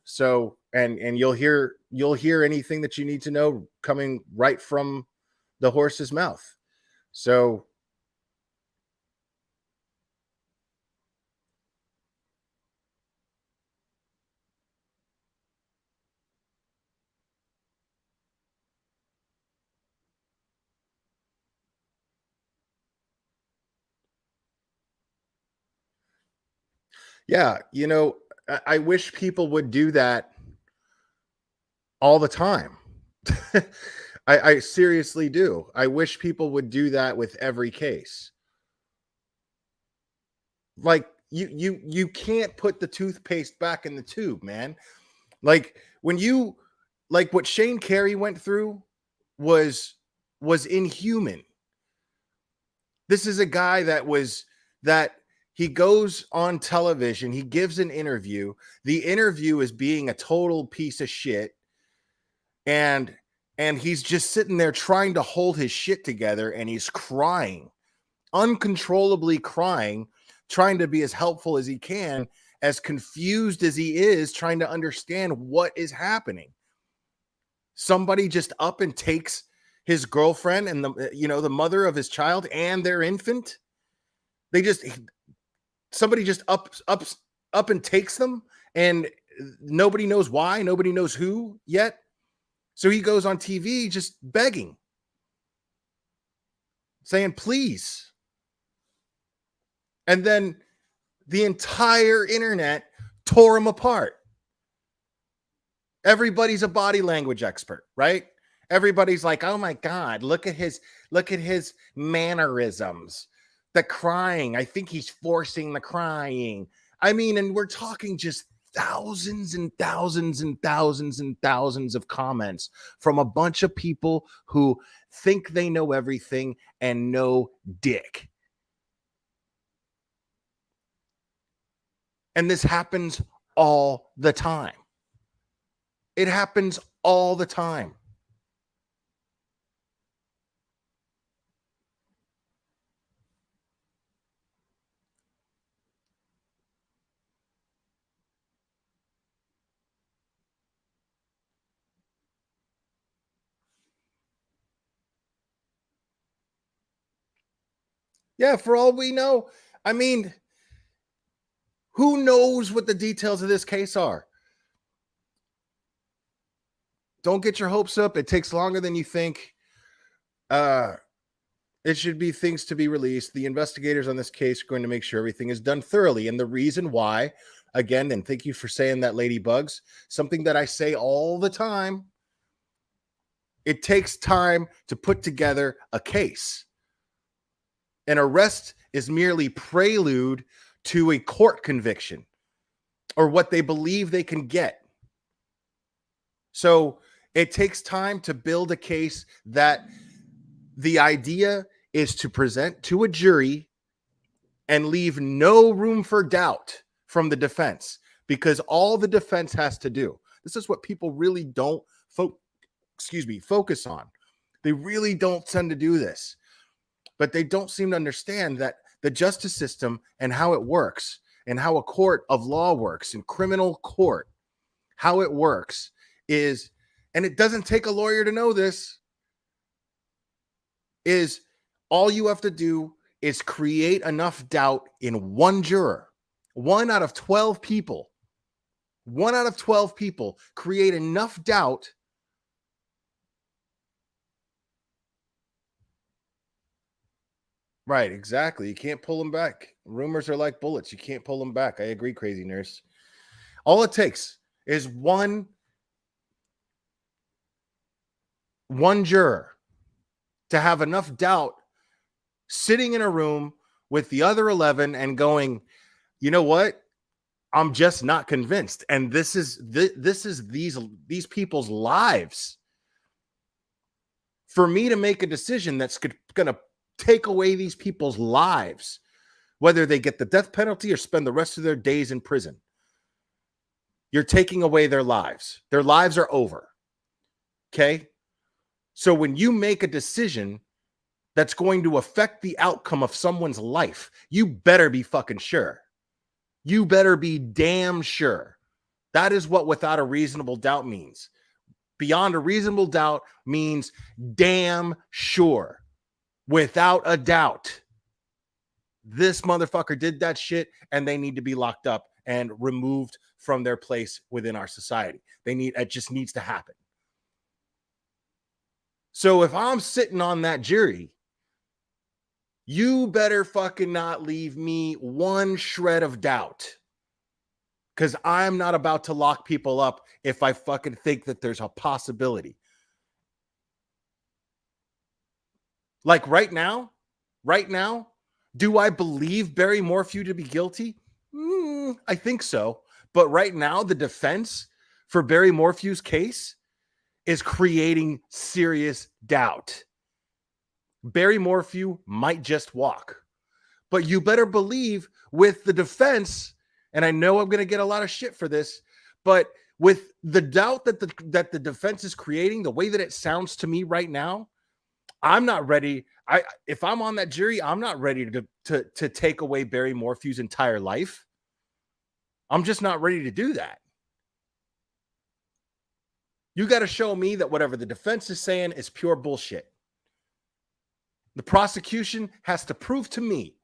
So and you'll hear anything that you need to know coming right from the horse's mouth. So yeah, you know, I wish people would do that all the time. I seriously do. I wish people would do that with every case. Like you can't put the toothpaste back in the tube, man. Like when you like what Shane Carey went through was inhuman. This is a guy that he goes on television, he gives an interview. The interview is being a total piece of shit. And he's just sitting there trying to hold his shit together, and he's crying, uncontrollably crying, trying to be as helpful as he can, as confused as he is, trying to understand what is happening. Somebody just up and takes his girlfriend and the mother of his child and their infant. Somebody just up and takes them, and nobody knows why, nobody knows who yet. So he goes on TV just begging, saying, please. And then the entire internet tore him apart. Everybody's a body language expert, right? Everybody's like, oh my God, look at his mannerisms. The crying. I think he's forcing the crying. I mean, and we're talking just thousands and thousands and thousands and thousands of comments from a bunch of people who think they know everything and know dick. And this happens all the time. It happens all the time. Yeah, for all we know. I mean, who knows what the details of this case are? Don't get your hopes up. It takes longer than you think. It should be things to be released. The investigators on this case are going to make sure everything is done thoroughly. And the reason why, again, and thank you for saying that, Ladybugs, something that I say all the time, it takes time to put together a case. An arrest is merely prelude to a court conviction or what they believe they can get. So it takes time to build a case that the idea is to present to a jury and leave no room for doubt from the defense, because all the defense has to do, this is what people really don't focus on. They really don't tend to do this, but they don't seem to understand that the justice system and how it works and how a court of law works in criminal court, how it works is, and it doesn't take a lawyer to know this, is all you have to do is create enough doubt in one juror. 1 out of 12 people. 1 out of 12 people create enough doubt Right, exactly. You can't pull them back. Rumors are like bullets. You can't pull them back. I agree, crazy nurse. All it takes is one juror to have enough doubt sitting in a room with the other 11 and going, you know what? I'm just not convinced. And this is these people's lives. For me to make a decision that's going to take away these people's lives, whether they get the death penalty or spend the rest of their days in prison, you're taking away their lives. Their lives are over. Okay? So when you make a decision that's going to affect the outcome of someone's life, you better be fucking sure. You better be damn sure. That is what without a reasonable doubt means. Beyond a reasonable doubt means damn sure. Without a doubt. This motherfucker did that shit and they need to be locked up and removed from their place within our society. It just needs to happen. So if I'm sitting on that jury, you better fucking not leave me one shred of doubt, because I'm not about to lock people up if I fucking think that there's a possibility. Like right now, do I believe Barry Morphew to be guilty? I think so. But right now, the defense for Barry Morphew's case is creating serious doubt. Barry Morphew might just walk. But you better believe with the defense, and I know I'm going to get a lot of shit for this, but with the doubt that the defense is creating, the way that it sounds to me right now, I'm not ready. If I'm on that jury, I'm not ready to take away Barry Morphew's entire life. I'm just not ready to do that. You got to show me that whatever the defense is saying is pure bullshit. The prosecution has to prove to me,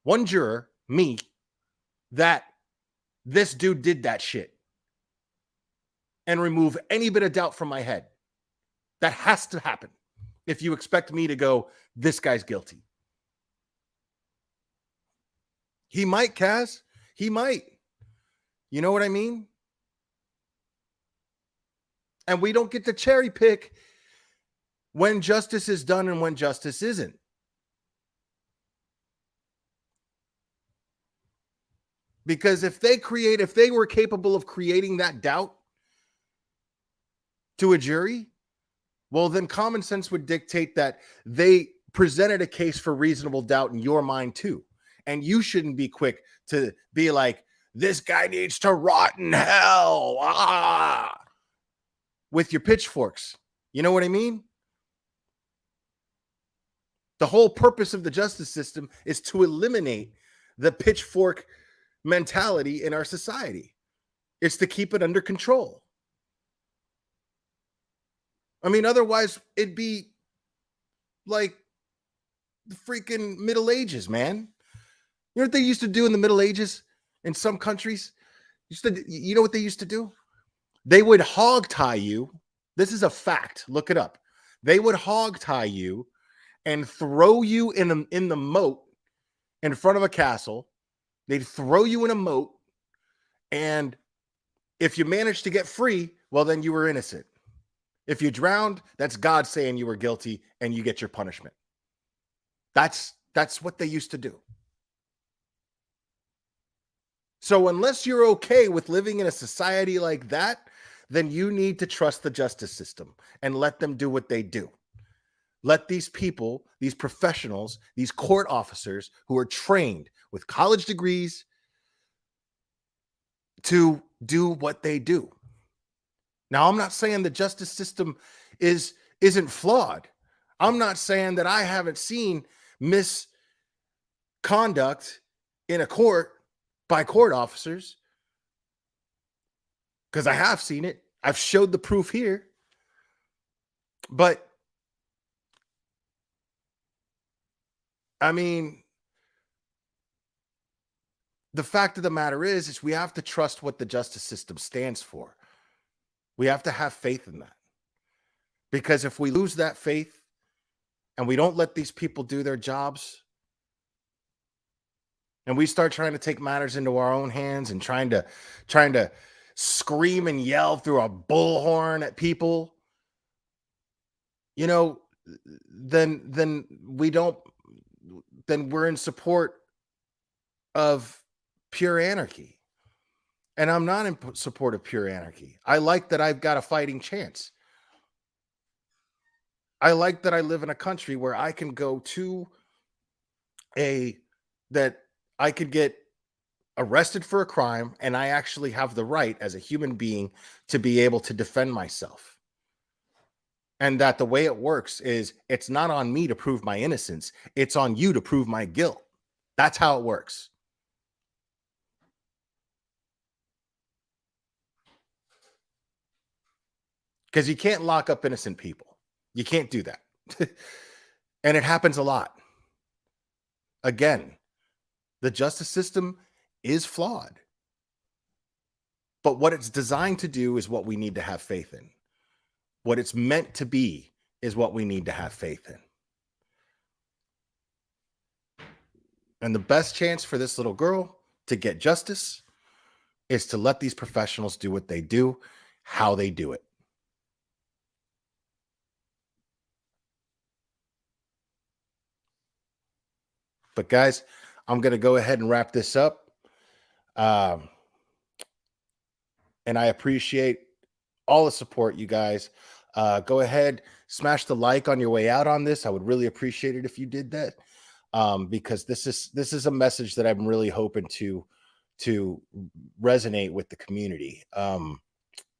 one juror, me, that this dude did that shit and remove any bit of doubt from my head. That has to happen if you expect me to go, this guy's guilty. He might, Kaz. He might. You know what I mean? And we don't get to cherry pick when justice is done and when justice isn't. Because if they were capable of creating that doubt to a jury, well, then common sense would dictate that they presented a case for reasonable doubt in your mind too. And you shouldn't be quick to be like, this guy needs to rot in hell. With your pitchforks. You know what I mean? The whole purpose of the justice system is to eliminate the pitchfork mentality in our society. It's to keep it under control. I mean, otherwise it'd be like the freaking Middle Ages, man. You know what they used to do in the Middle Ages in some countries? You know what they used to do? They would hog tie you. This is a fact. Look it up. They would hog tie you and throw you in the moat in front of a castle. They'd throw you in a moat. And if you managed to get free, well, then you were innocent. If you drowned, that's God saying you were guilty and you get your punishment. That's what they used to do. So unless you're okay with living in a society like that, then you need to trust the justice system and let them do what they do. Let these people, these professionals, these court officers who are trained with college degrees to do what they do. Now, I'm not saying the justice system isn't flawed. I'm not saying that I haven't seen misconduct in a court by court officers, because I have seen it. I've showed the proof here. But I mean, the fact of the matter is we have to trust what the justice system stands for. We have to have faith in that. Because if we lose that faith and we don't let these people do their jobs, and we start trying to take matters into our own hands and trying to scream and yell through a bullhorn at people, you know, then we're in support of pure anarchy. And I'm not in support of pure anarchy. I like that I've got a fighting chance. I like that I live in a country where I can go to that I could get arrested for a crime and I actually have the right as a human being to be able to defend myself. And that the way it works is it's not on me to prove my innocence. It's on you to prove my guilt. That's how it works. Because you can't lock up innocent people. You can't do that. And it happens a lot. Again, the justice system is flawed. But what it's designed to do is what we need to have faith in. What it's meant to be is what we need to have faith in. And the best chance for this little girl to get justice is to let these professionals do what they do, how they do it. But guys, I'm going to go ahead and wrap this up. And I appreciate all the support, you guys. Go ahead, smash the like on your way out on this. I would really appreciate it if you did that, because this is a message that I'm really hoping to resonate with the community.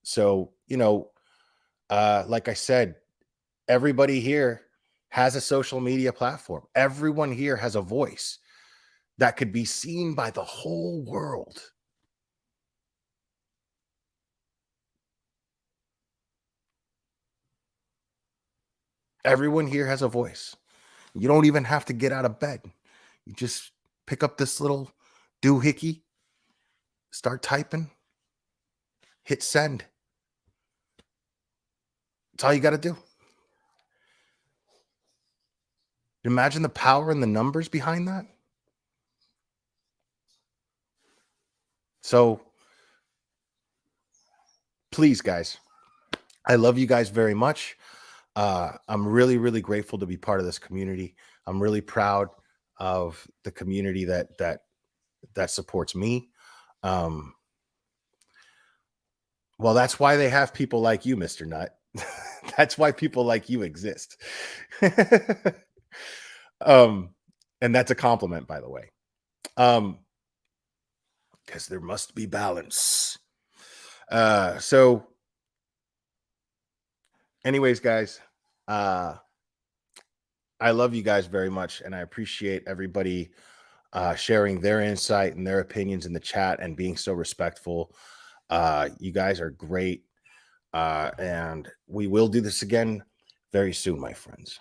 So, you know, like I said, everybody here has a social media platform. Everyone here has a voice that could be seen by the whole world. Everyone here has a voice. You don't even have to get out of bed. You just pick up this little doohickey, start typing, hit send. That's all you got to do. Imagine the power and the numbers behind that. So please, guys, I love you guys very much. I'm really, really grateful to be part of this community. I'm really proud of the community that supports me. Well, that's why they have people like you, Mr. Nut. That's why people like you exist. And that's a compliment, by the way. Because there must be balance. So anyways, guys, I love you guys very much, and I appreciate everybody sharing their insight and their opinions in the chat and being so respectful. You guys are great, and we will do this again very soon, my friends.